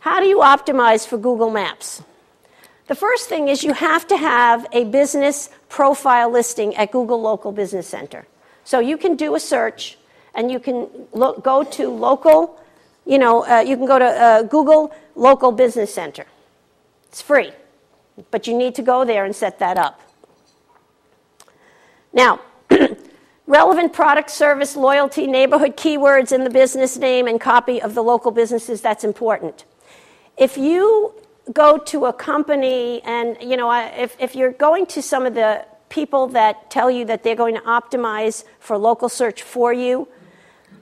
How do you optimize for Google Maps? The first thing is you have to have a business profile listing at Google Local Business Center. So you can do a search, and you can go to local, you can go to Google Local Business Center. It's free, but you need to go there and set that up. Now, relevant product, service, loyalty, neighborhood keywords in the business name and copy of the local businesses, that's important. If you go to a company and, if you're going to some of the people that tell you that they're going to optimize for local search for you,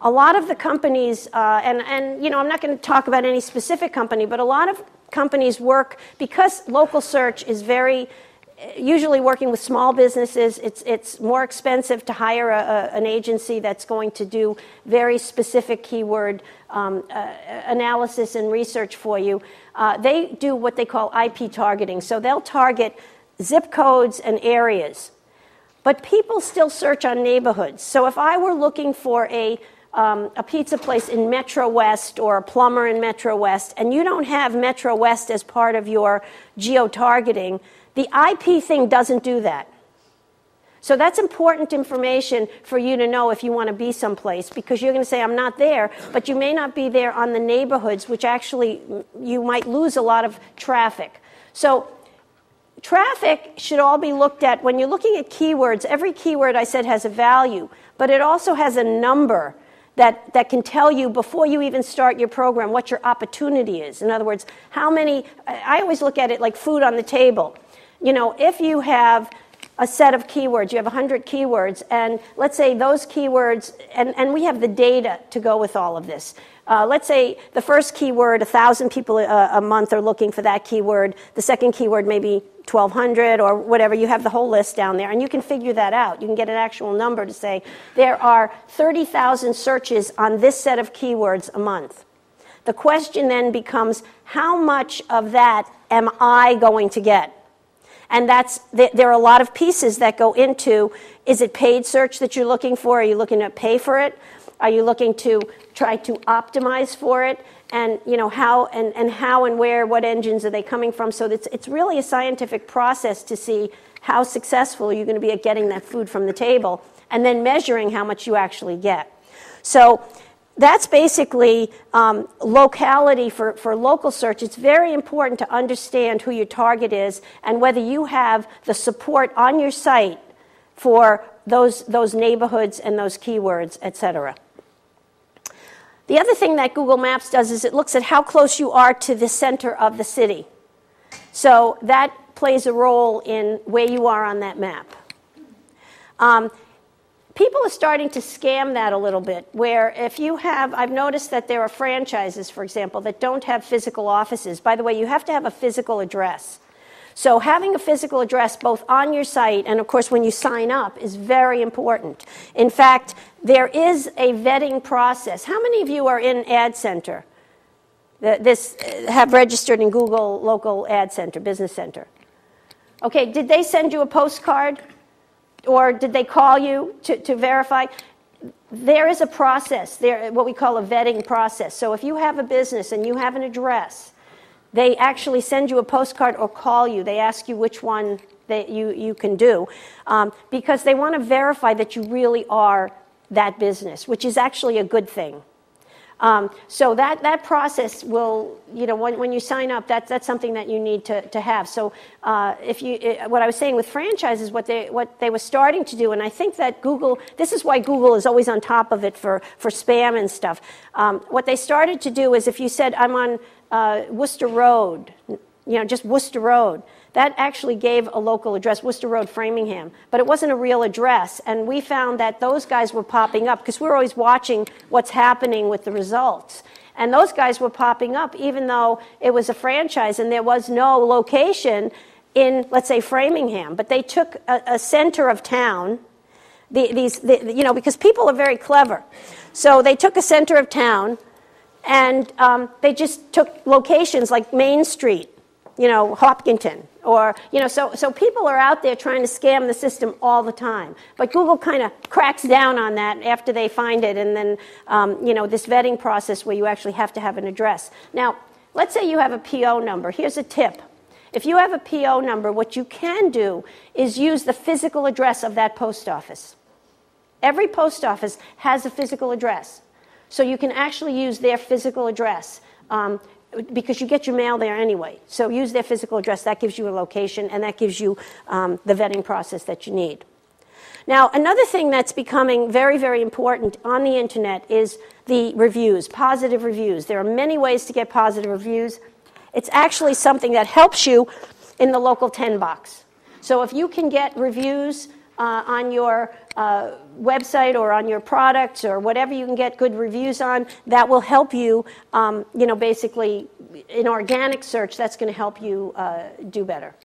a lot of the companies, I'm not going to talk about any specific company, but a lot of companies work, because local search is usually working with small businesses, it's more expensive to hire an agency that's going to do very specific keyword analysis and research for you. They do what they call IP targeting. So they'll target zip codes and areas. But people still search on neighborhoods. So if I were looking for a pizza place in Metro West or a plumber in Metro West, and you don't have Metro West as part of your geo-targeting, the IP thing doesn't do that. So that's important information for you to know if you want to be someplace, because you're going to say, I'm not there, but you may not be there on the neighborhoods, which actually you might lose a lot of traffic. So traffic should all be looked at. When you're looking at keywords, every keyword I said has a value, but it also has a number that can tell you before you even start your program what your opportunity is. In other words, how many, I always look at it like food on the table. If you have a set of keywords, you have 100 keywords, and let's say those keywords, and we have the data to go with all of this. Let's say the first keyword, 1,000 people a month are looking for that keyword. The second keyword, maybe 1,200 or whatever. You have the whole list down there, and you can figure that out. You can get an actual number to say there are 30,000 searches on this set of keywords a month. The question then becomes, how much of that am I going to get? And there are a lot of pieces that go into, is it paid search that you're looking for? Are you looking to pay for it? Are you looking to try to optimize for it? And how and where, what engines are they coming from? So it's really a scientific process to see how successful you're going to be at getting that food from the table, and then measuring how much you actually get. So that's basically locality for local search. It's very important to understand who your target is and whether you have the support on your site for those neighborhoods and those keywords, etc. The other thing that Google Maps does is it looks at how close you are to the center of the city. So that plays a role in where you are on that map. People are starting to scam that a little bit, where if you have, I've noticed that there are franchises, for example, that don't have physical offices. By the way, you have to have a physical address. So having a physical address both on your site and, of course, when you sign up is very important. In fact, there is a vetting process. How many of you are in Ad Center? Have registered in Google Local Ad Center, Business Center? Okay, did they send you a postcard? Or did they call you to verify? There is a process, what we call a vetting process. So if you have a business and you have an address, they actually send you a postcard or call you. They ask you which one that you can do, because they want to verify that you really are that business, which is actually a good thing. So that process will, when you sign up, that's something that you need to have. So what I was saying with franchises, what they were starting to do, and I think that Google, this is why Google is always on top of it for spam and stuff. What they started to do is if you said, I'm on Worcester Road, just Worcester Road, that actually gave a local address, Worcester Road, Framingham. But it wasn't a real address. And we found that those guys were popping up, because we're always watching what's happening with the results. And those guys were popping up, even though it was a franchise and there was no location in, let's say, Framingham. But they took a center of town, because people are very clever. So they took a center of town, and they just took locations like Main Street, Hopkinton. Or, so people are out there trying to scam the system all the time. But Google kind of cracks down on that after they find it, and then, this vetting process where you actually have to have an address. Now, let's say you have a PO number. Here's a tip. If you have a PO number, what you can do is use the physical address of that post office. Every post office has a physical address. So you can actually use their physical address because you get your mail there anyway. So use their physical address. That gives you a location, and that gives you the vetting process that you need. Now, another thing that's becoming very, very important on the internet is the reviews, positive reviews. There are many ways to get positive reviews. It's actually something that helps you in the local 10 box. So if you can get reviews on your website or on your products or whatever you can get good reviews on, that will help you, basically in organic search, that's going to help you do better.